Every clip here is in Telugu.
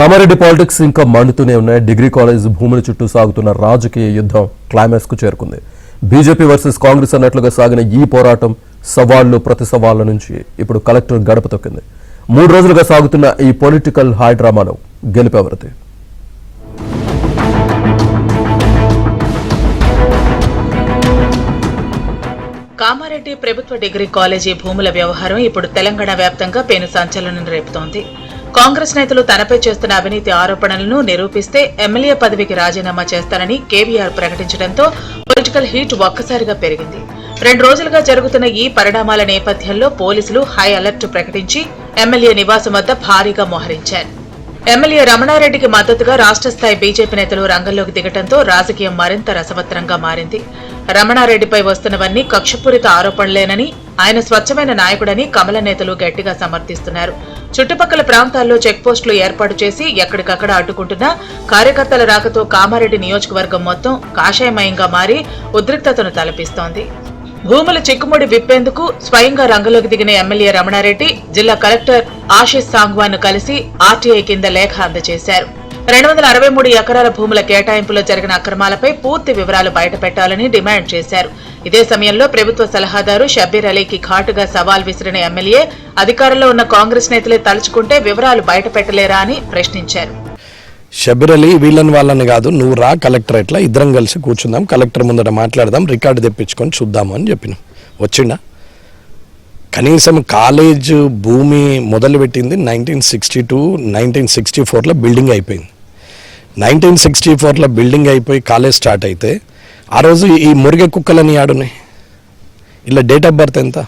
కామారెడ్డి పాలిటిక్స్ ఇంకా మండుతూనే ఉన్నాయి. డిగ్రీ కాలేజ్ భూముల చుట్టూ సాగుతున్న రాజకీయ యుద్ధం క్లైమాక్స్ కు చేరుకుంది. బీజేపీ వర్సెస్ కాంగ్రెస్ అన్నట్లుగా సాగిన ఈ పోరాటం సవాళ్లు ప్రతి సవాళ్ల నుంచి ఇప్పుడు కలెక్టర్ గడప తొక్కింది. 3 రోజులుగా సాగుతున్న ఈ పొలిటికల్ హై డ్రామాలో గెలుపెవరిది? కామారెడ్డి ప్రభుత్వ డిగ్రీ కాలేజీ భూముల వ్యవహారం ఇప్పుడు తెలంగాణ వ్యాప్తంగా పెను సంచలనం రేపుతోంది. కాంగ్రెస్ నేతలు తనపై చేస్తున్న అవినీతి ఆరోపణలను నిరూపిస్తే ఎమ్మెల్యే పదవికి రాజీనామా చేస్తానని కేవీఆర్ ప్రకటించడంతో పొలిటికల్ హీట్ ఒక్కసారిగా పెరిగింది. 2 రోజులుగా జరుగుతున్న ఈ పరిణామాల నేపథ్యంలో పోలీసులు హై అలర్ట్ ప్రకటించి ఎమ్మెల్యే నివాసం వద్ద భారీగా మోహరించారు. ఎమ్మెల్యే రమణారెడ్డికి మద్దతుగా రాష్ట్ర స్థాయి బీజేపీ నేతలు రంగంలోకి దిగడంతో రాజకీయం మరింత రసవత్తరంగా మారింది. రమణారెడ్డిపై వస్తున్నవన్నీ కక్షపూరిత ఆరోపణలేనని, ఆయన స్వచ్ఛమైన నాయకుడని కమల నేతలు గట్టిగా సమర్థిస్తున్నారు. చుట్టుపక్కల ప్రాంతాల్లో చెక్పోస్టులు ఏర్పాటు చేసి ఎక్కడికక్కడ అడ్డుకుంటున్న కార్యకర్తల రాకతో కామారెడ్డి నియోజకవర్గం మొత్తం కాషాయమయంగా మారి ఉద్రిక్తతను తలపిస్తోంది. భూముల చిక్కుముడి విప్పేందుకు స్వయంగా రంగంలోకి దిగిన ఎమ్మెల్యే రమణారెడ్డి జిల్లా కలెక్టర్ ఆశీష్ సాంగ్వాన్ ను కలిసి ఆర్టీఐ కింద లేఖ అందజేశారు. 263 ఎకరాల భూముల కేటాయింపులో జరిగిన అక్రమాలపై పూర్తి వివరాలు బయటపెట్టాలని డిమాండ్ చేశారు. ఇదే సమయంలో ప్రభుత్వ సలహాదారు షబ్బీర్ అలీకి ఘాటుగా సవాల్ విసిరిన ఎమ్మెల్యే అధికారంలో ఉన్న కాంగ్రెస్ నేతలే తలుచుకుంటే వివరాలు బయటపెట్టలేరా అని ప్రశ్నించారు. షబ్బీర్ అలీ వీళ్ళని వాళ్ళని కాదు, నువ్వు రా కలెక్టరేట్లో ఇద్దరం కలిసి కూర్చుందాం, కలెక్టర్ ముందట మాట్లాడదాం, రికార్డు తెప్పించుకొని చూద్దాము అని చెప్పిన. వచ్చిండా? కనీసం కాలేజ్ భూమి మొదలుపెట్టింది 1962, 1964లో బిల్డింగ్ అయిపోయింది. 1964లో బిల్డింగ్ అయిపోయి కాలేజ్ స్టార్ట్ అయితే ఆ రోజు ఈ మురిగె కుక్కలని ఆడున్నాయి. ఇలా డేట్ ఆఫ్ బర్త్ ఎంత?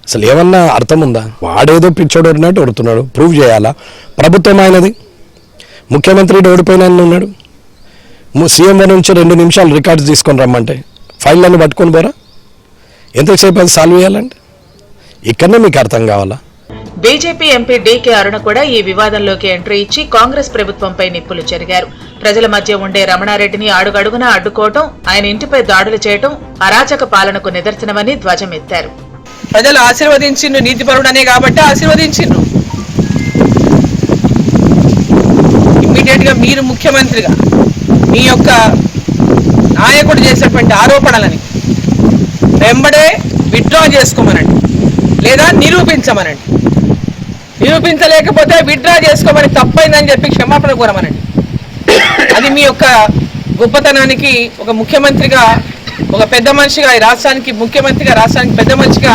అసలు ఏమన్నా అర్థం ఉందా? వాడేదో పిచ్చోడు అన్నట్టు ఒడుతున్నాడు. ప్రూవ్ చేయాలా? ప్రభుత్వం ఆయనది, ముఖ్యమంత్రి ఓడిపోయిన ఉన్నాడు. సీఎం నుంచి 2 నిమిషాలు రికార్డ్స్ తీసుకొని రమ్మంటే ఫైళ్ళని పట్టుకొని పోరా? ఎంతసేపు అది సాల్వ్ చేయాలంటే ఇక్కడనే మీకు అర్థం కావాలా? బీజేపీ ఎంపీ డీకే అరుణ కూడా ఈ వివాదంలోకి ఎంట్రీ ఇచ్చి కాంగ్రెస్ ప్రభుత్వంపై నిప్పులు చెరిగారు. ప్రజల మధ్య ఉండే రమణారెడ్డిని అడుగడుగునా అడ్డుకోవటం, ఆయన ఇంటిపై దాడులు చేయటం అరాచక పాలనకు నిదర్శనమని ధ్వజమెత్తారు. ప్రజలు ఆశీర్వదించిండ్రు, నీతిపరుడనే కాబట్టి ఆశీర్వదించిండ్రు. ఇమ్మీడియట్ గా మీరు ముఖ్యమంత్రిగా మీ యొక్క నాయకుడు చేసేటువంటి ఆరోపణలని వెంబడే విత్డ్రా చేసుకోమనండి, లేదా నిరూపించమనండి. నిరూపించలేకపోతే విత్డ్రా చేసుకోమని తప్పైందని చెప్పి క్షమాపణ కోరమనండి. అది మీ యొక్క గొప్పతనానికి ఒక ముఖ్యమంత్రిగా, ఒక పెద్ద మనిషిగా, ఈ రాష్ట్రానికి ముఖ్యమంత్రిగా, రాష్ట్రానికి పెద్ద మనిషిగా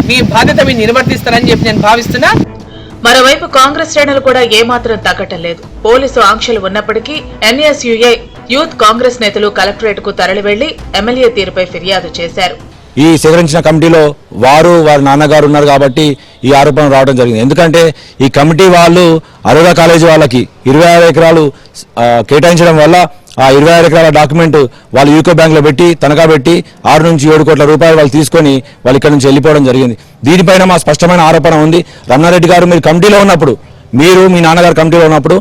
మీ బాధ్యత మీరు నిర్వర్తిస్తారని చెప్పి నేను భావిస్తున్నా. మరోవైపు కాంగ్రెస్ శ్రేణులు కూడా ఏమాత్రం తగ్గటం లేదు. పోలీసు ఆంక్షలు ఉన్నప్పటికీ ఎన్ఎస్యుఐ యూత్ కాంగ్రెస్ నేతలు కలెక్టరేట్ కు తరలి వెళ్లి ఎమ్మెల్యే తీరుపై ఫిర్యాదు చేశారు. ఈ సేకరించిన కమిటీలో వారి నాన్నగారు ఉన్నారు కాబట్టి ఈ ఆరోపణ రావడం జరిగింది. ఎందుకంటే ఈ కమిటీ వాళ్ళు అరోరా కాలేజీ వాళ్ళకి 26 ఎకరాలు కేటాయించడం వల్ల ఆ 26 ఎకరాల డాక్యుమెంట్ వాళ్ళు యూకో బ్యాంక్లో పెట్టి తనఖా పెట్టి 6 నుంచి 7 కోట్ల రూపాయలు వాళ్ళు తీసుకొని వాళ్ళు ఇక్కడ నుంచి వెళ్ళిపోవడం జరిగింది. దీనిపైన మా స్పష్టమైన ఆరోపణ ఉంది. రమణారెడ్డి గారు మీరు కమిటీలో ఉన్నప్పుడు, మీరు మీ నాన్నగారు కమిటీలో ఉన్నప్పుడు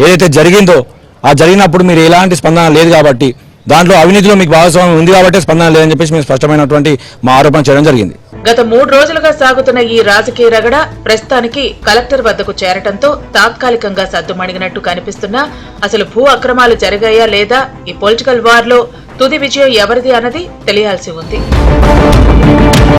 ఏదైతే జరిగిందో ఆ జరిగినప్పుడు మీరు ఎలాంటి స్పందన లేదు కాబట్టి, దాంట్లో అవినీతిలో మీకు భాగస్వామ్యం ఉంది కాబట్టి స్పందన లేదని చెప్పేసి మేము స్పష్టమైనటువంటి మా ఆరోపణ చేయడం జరిగింది. గత 3 రోజులుగా సాగుతున్న ఈ రాజకీయ రగడ ప్రస్తుతానికి కలెక్టర్ వద్దకు చేరటంతో తాత్కాలికంగా సద్దుమణిగినట్టు కనిపిస్తున్నా అసలు భూ అక్రమాలు జరిగాయా లేదా, ఈ పొలిటికల్ వార్ లో తుది విజయం ఎవరిది అన్నది తెలియాల్సి ఉంది.